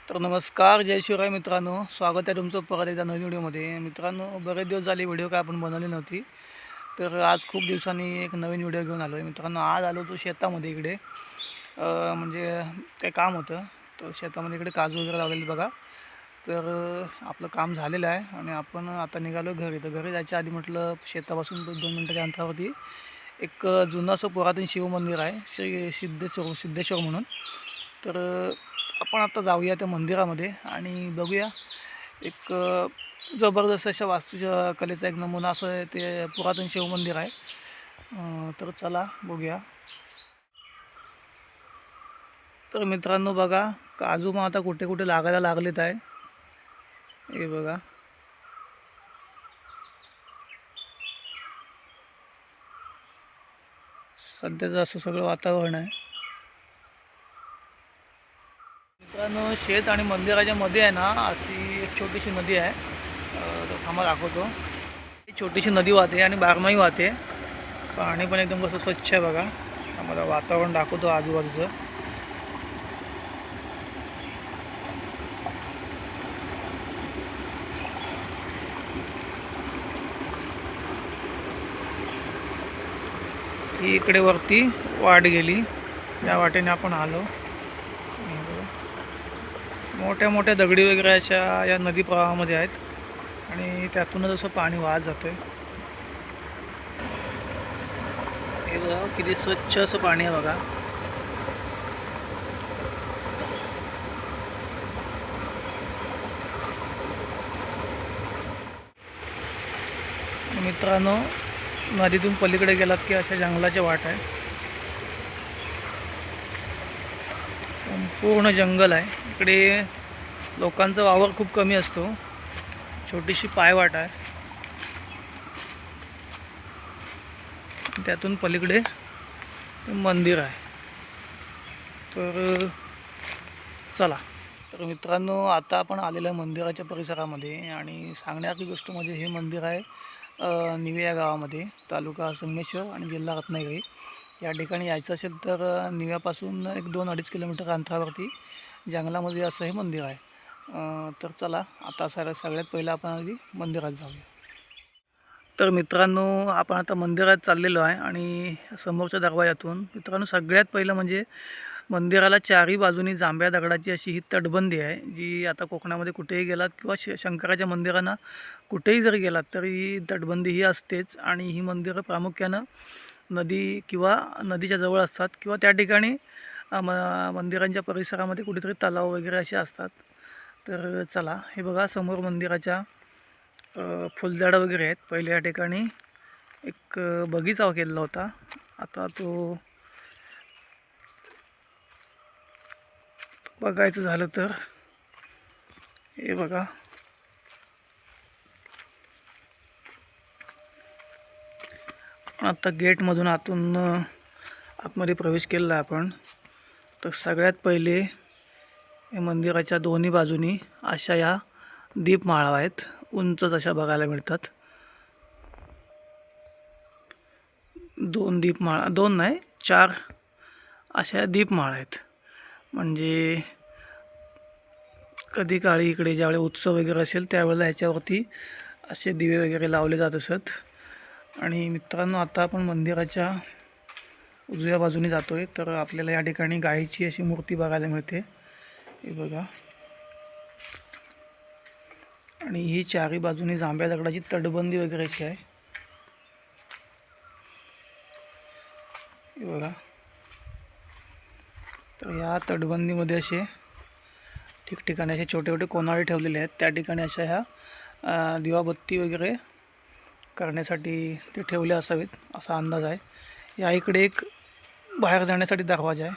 तर नमस्कार, जय शिवराय मित्रांनो. स्वागत आहे तुमचं परत एकदा नवीन व्हिडिओमध्ये. मित्रांनो, बरेच दिवस झाले व्हिडिओ काय आपण बनवली नव्हती. तर आज खूप दिवसांनी एक नवीन व्हिडिओ घेऊन आलो आहे. मित्रांनो, आज आलो होतो शेतामध्ये इकडे. म्हणजे काही काम होतं. तर शेतामध्ये इकडे काजू वगैरे लावलेले बघा. तर आपलं काम झालेलं आहे आणि आपण आता निघालो घरी. तर घरी जायच्या आधी म्हटलं शेतापासून 2 मिनिटाच्या अंतरावरती एक जुनं असं पुरातन शिवमंदिर आहे, श्री सिद्धेश्वर म्हणून. तर आपण आता जाऊया त्या मंदिरामध्ये आणि बघूया. एक जबरदस्त अशा वास्तूच्या कलेचा एक नमुना असं ते पुरातन शिवमंदिर आहे. तर चला बघूया. तर मित्रांनो बघा, काजू मग आता कुठे कुठे लागायला लागलेत आहे. हे बघा. सध्याचं असं सगळं वातावरण आहे. मित्रांनो, शेत आणि मंदिराच्या मध्ये आहे ना, अशी एक छोटीशी नदी आहे. तर थांबा दाखवतो. ही छोटीशी नदी वाहते आणि बारमाही वाहते. पाणी पण एकदम कसं स्वच्छ आहे बघा. आम्हाला वातावरण दाखवतो आजूबाजूचं. ही इकडे वरती वाट गेली, या वाटेने आपण आलो. मोठ्या मोठ्या दगडी वगैरे अशा या नदी प्रवाहामध्ये आहेत आणि त्यातूनच असं पाणी वाहत जातं. हे बघा किती स्वच्छ असं पाणी आहे बघा. मित्रांनो, नदीतून पलीकडे गेलात की अशा जंगलाच्या वाट आहे. संपूर्ण जंगल आहे इकडे. लोकांचा वावर खूप कमी असतो. छोटीशी पायवाट आहे. त्यातून पलीकडे मंदिर आहे. तर चला. तर मित्रांनो, आता आपण आलेलं आहे मंदिराच्या परिसरामध्ये आणि सांगण्याची गोष्ट म्हणजे हे मंदिर आहे निवे या गावामध्ये, तालुका संगमेश्वर आणि जिल्हा रत्नागिरी. या ठिकाणी यायचं असेल तर निव्यापासून एक 2-2.5 किलोमीटर अंतरावरती जंगलामध्ये असं हे मंदिर आहे. तर चला आता सगळ्यात पहिलं आपण आधी मंदिरात जाऊया. तर मित्रांनो, आपण आता मंदिरात चाललेलो आहे आणि समोरच्या दरवाजातून मित्रांनो सगळ्यात पहिलं म्हणजे मंदिराला चारही बाजूनी जांभ्या दगडाची अशी ही तटबंदी आहे, जी आता कोकणामध्ये कुठेही गेलात किंवा शंकराच्या मंदिरांना कुठेही जर गेलात तरी ही तटबंदी ही असतेच. आणि ही मंदिरं प्रामुख्यानं नदी किंवा नदीच्या जवळ असतात किंवा त्या ठिकाणी मंदिरांच्या परिसरामध्ये कुठेतरी तलाव वगैरे असे असतात. तर चला, हे बघा समोर मंदिराच्या फुलझाडं वगैरे आहेत. पहिले या ठिकाणी एक बगीचा केलेला होता. आता तो बघायचं झालं तर हे बघा. आता गेटमधून आतमध्ये प्रवेश केला आपण. तर सगळ्यात पहिले या मंदिराच्या दोन्ही बाजूनी अशा या दीपमाळा आहेत. उंचच अशा बघायला मिळतात. 2 दीपमाळा, 2 नाही 4 अशा दीपमाळा आहेत. म्हणजे कधी काळी इकडे ज्यावेळी उत्सव वगैरे असेल त्यावेळेला ह्याच्यावरती असे दिवे वगैरे लावले जात असत. आणि मित्रांनो, आता आपण मंदिराच्या उजव्या बाजूने जातो आहे. तर आपल्याला या ठिकाणी गायीची अशी मूर्ती बघायला मिळते. हे बघा. आणि ही चारही बाजूनी जांभ्या दगडाची तटबंदी वगैरे अशी आहे. हे बघा. तर या तटबंदीमध्ये असे ठिकठिकाणी असे छोटे छोटे कोनाळे ठेवलेले आहेत. त्या ठिकाणी अशा ह्या दिवाबत्ती वगैरे करण्यासाठी ते ठेवले असावेत असा अंदाज आहे. या इकडे एक बाहेर जाण्यासाठी दरवाजा आहे.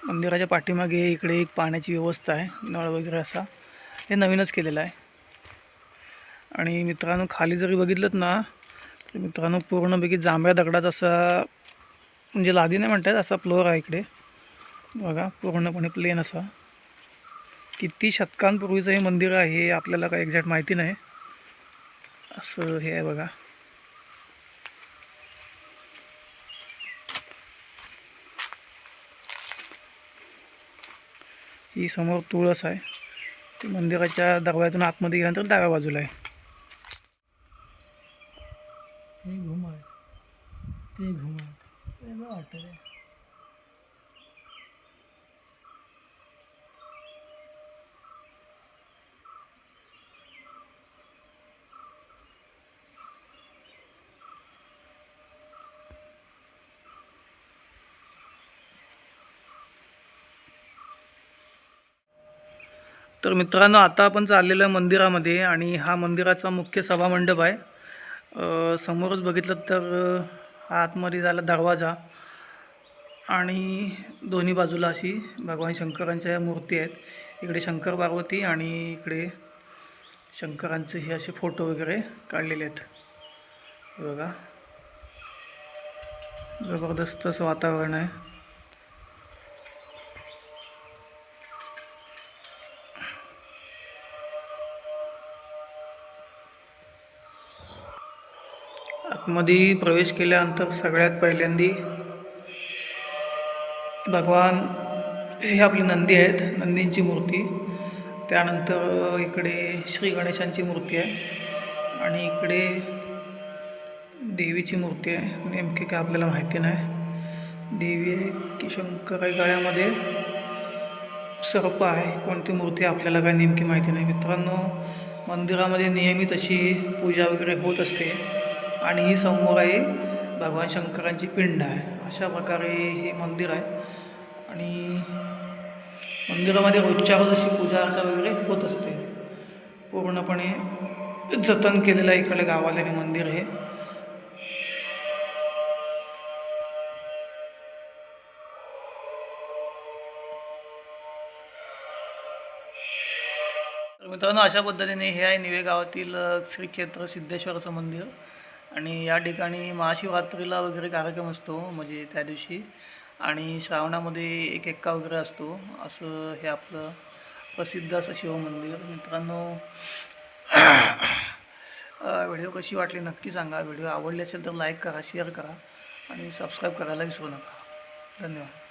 मंदिराच्या पाठीमागे इकडे एक पाण्याची व्यवस्था आहे, नळ वगैरे असा. हे नवीनच केलेलं आहे. आणि मित्रांनो, खाली जरी बघितलं ना तर मित्रांनो पूर्णपैकी जांभ्या दगडाचा असा, म्हणजे लादी नाही म्हणतात, असा फ्लोअर आहे इकडे बघा. पूर्णपणे प्लेन असा. किती शतकांपूर्वीचं हे मंदिर आहे हे आपल्याला काही एक्झॅक्ट माहिती नाही. असं हे आहे बघा. ही समोर तुळस आहे, ती मंदिराच्या दरवाजातून आतमध्ये गेल्यानंतर डाव्या बाजूला आहे. हे घुमट, ते घुमट वेगळं वाटतं ते. तर मित्रांनो, आता आपण चाललेलं आहे मंदिरामध्ये आणि हा मंदिराचा मुख्य सभामंडप आहे. समोरच बघितलं तर हा आतमध्ये जायला दरवाजा आणि दोन्ही बाजूला अशी भगवान शंकरांच्या मूर्ती आहेत. इकडे शंकर पार्वती आणि इकडे शंकरांचे हे असे फोटो वगैरे काढलेले आहेत. हे बघा, जबरदस्त असं वातावरण आहे. आतमध्ये प्रवेश केल्यानंतर सगळ्यात पहिल्यांदी भगवान हे आपली नंदी आहेत, नंदींची मूर्ती. त्यानंतर इकडे श्री गणेशांची मूर्ती आहे आणि इकडे देवीची मूर्ती आहे. नेमकी काय आपल्याला माहिती नाही. देवी आहे की शंकर आहे, गळ्यामध्ये सर्प आहे. कोणती मूर्ती आपल्याला काय नेमकी माहिती नाही. मित्रांनो, मंदिरामध्ये नियमित अशी पूजा वगैरे होत असते आणि ही समोर आहे भगवान शंकरांची पिंड आहे. अशा प्रकारे हे मंदिर आहे आणि मंदिरामध्ये रोजच्या रोज अशी पूजा अर्चा वगैरे होत असते. पूर्णपणे जतन केलेलं आहे इकडे गावाला मंदिर हे. तर मित्रांनो, अशा पद्धतीने हे आहे निवे गावातील श्री क्षेत्र सिद्धेश्वराचं मंदिर आणि या ठिकाणी महाशिवरात्रीला वगैरे कार्यक्रम असतो, म्हणजे त्या दिवशी, आणि श्रावणामध्ये एक एक्का वगैरे असतो. असं हे आपलं प्रसिद्ध असं शिवमंदिर. मित्रांनो, व्हिडिओ कशी वाटली नक्की सांगा. व्हिडिओ आवडली असेल तर लाईक करा, शेअर करा आणि सबस्क्राईब करायला विसरू नका. धन्यवाद.